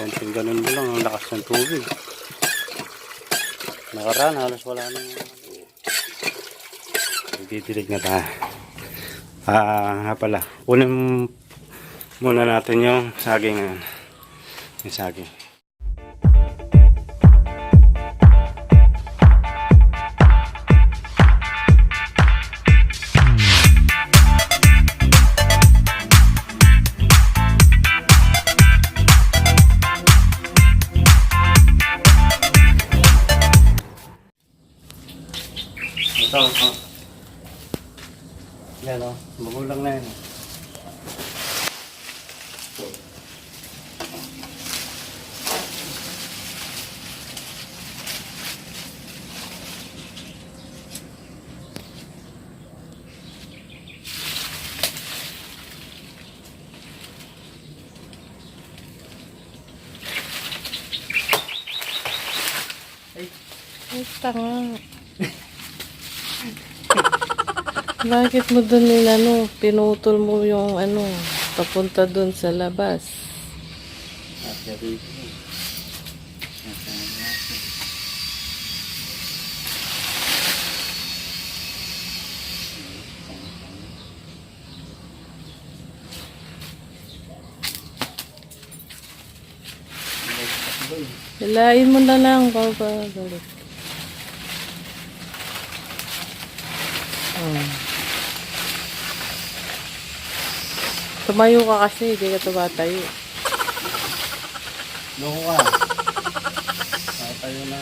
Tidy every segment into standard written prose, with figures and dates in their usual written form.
konting ganun mo lang ang lakas ng tubig. Nakaraan halos wala nang didilig na tayo. Nga pala, kunin muna natin yung saging ngayon. Yung saging. Ito. Yan o, magulang na yan. Ay, tanga. Bakit mo dun pinutol mo yung papunta dun sa labas? Hilain mo na lang, babalik. Tumayo ka kasi, hindi ka tumatayo. Loko ka. Tatayo na.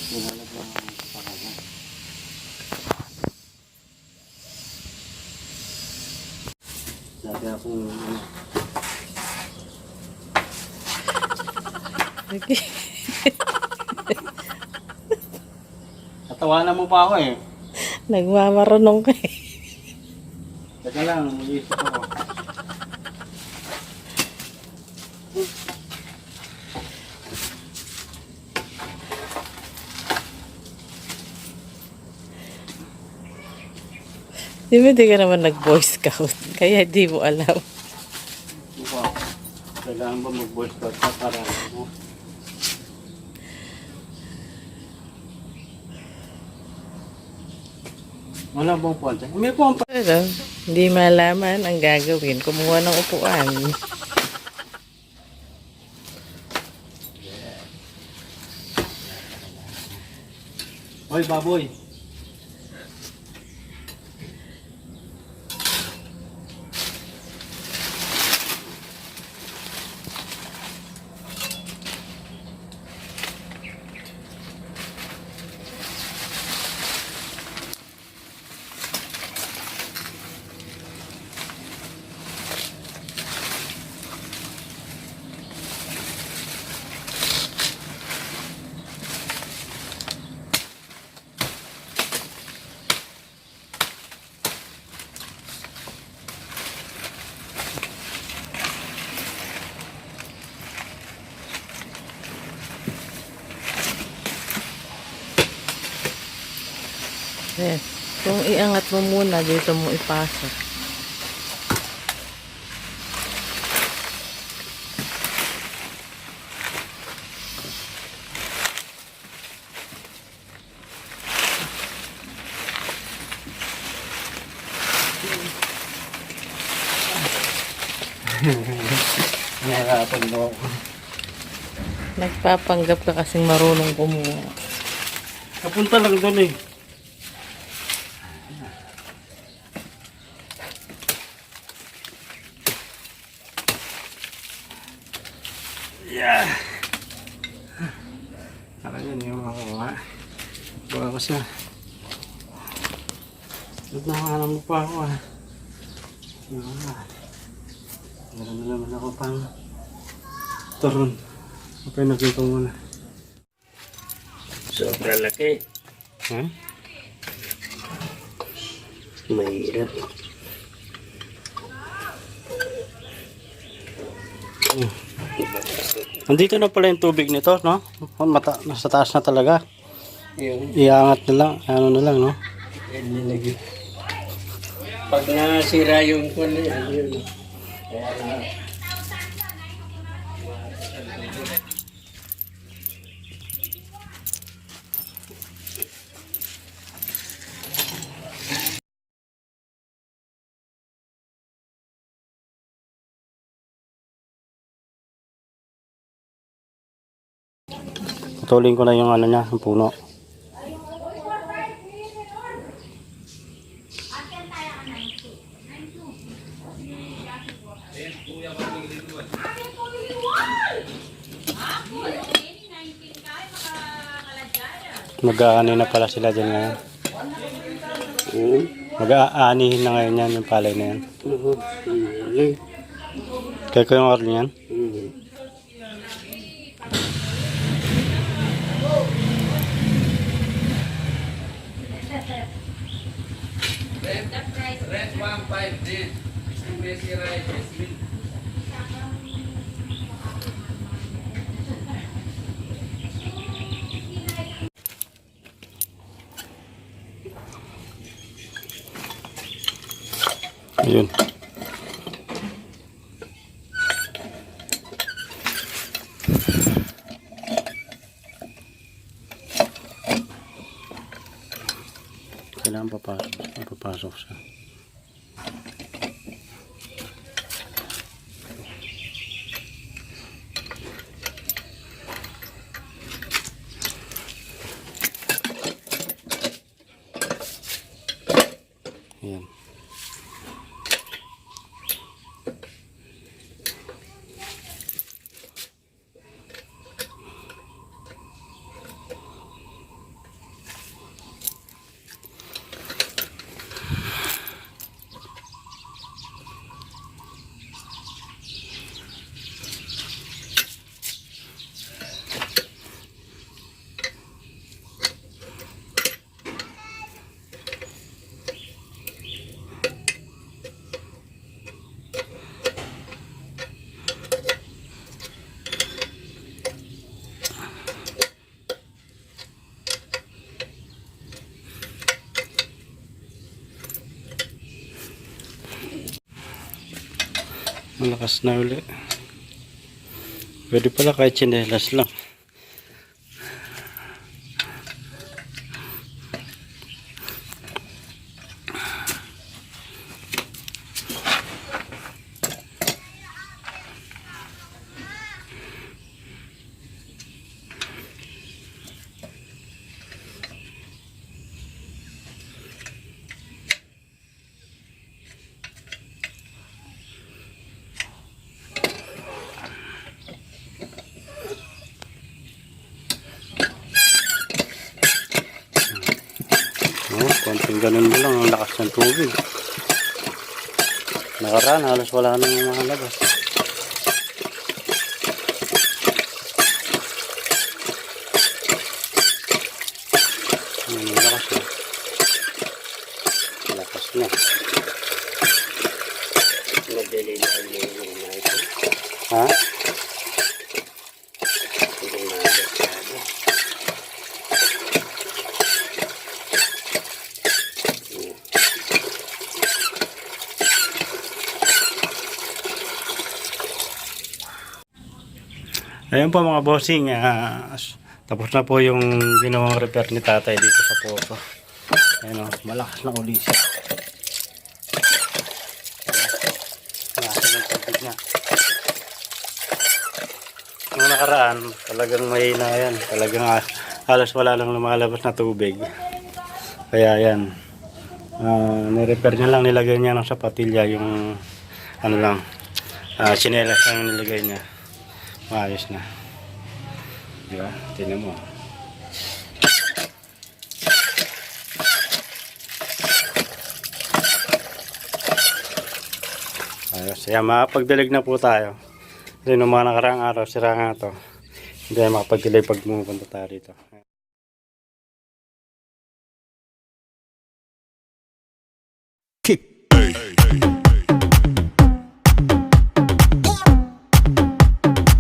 Bumalag lang ang kapakagan. Dati akong Natawanan mo pa ako eh. Nagmamarunong ka eh. Teka lang, mag-iisip ako. Di ba di ka naman nag-boy scout? Kaya di mo alam. Kailangan ba mag-boy scout ka para mo? Wala bang ponte? May pompa. Pero, hindi malaman ang gagawin. Kumuha ng upuan. Hoy, baboy. Yes. Kung iangat mo muna, dito mo ipasok. Nahirapan mo ako. Nagpapanggap ka kasing marunong kumuha. Kapunta lang doon eh. Yeah. Parang yun yung makakuha. Buka ko siya. Nagnahanap mo pa ako ah. Meron na naman ako pang turon. Okay, nakita mo na. Sobrang laki. Ha? Mahirap. Nandito na pala yung tubig nito, no? Nasa taas na talaga. Yung Iangat na lang, ano na lang, no? nilagay. Pag nasira yung kuno, yun. Kaya na. Putulin ko na yung ano niya, yung puno. Mag-aani na pala sila dyan ngayon. Mag-aanihin na ngayon yan, yung palay na yan. Kaya ko yung order yan. Ayun. Kailangan papasok siya. Ayan. Malakas na uli. Pwede pala kahit tsinelas lang. Konting ganun mo lang ang lakas ng tubig. Nakaraan halos wala nang mga labas. Lakas na. Lakas na. Madali na ang mga ito. Ha? Hindi magasado. Ayun po mga bossing, tapos na po yung ginawang repair ni tatay dito sa poso. Ayun o, malakas na uli siya. Malakas ng tubig niya. Nung nakaraan, talagang mahina yan. Talagang halos wala lang lumalabas na tubig. Kaya yan, nirepair niya lang, nilagay niya ng sapatilya yung ano lang, tsinelas lang nilagay niya. Maayos na. Diba? Tingnan mo. Ayos. Kaya makapagdilig na po tayo. Kasi nung mga nakaraang araw, sira nga to. Hindi tayo makapagdilig pag pumupunta tayo dito. Kick.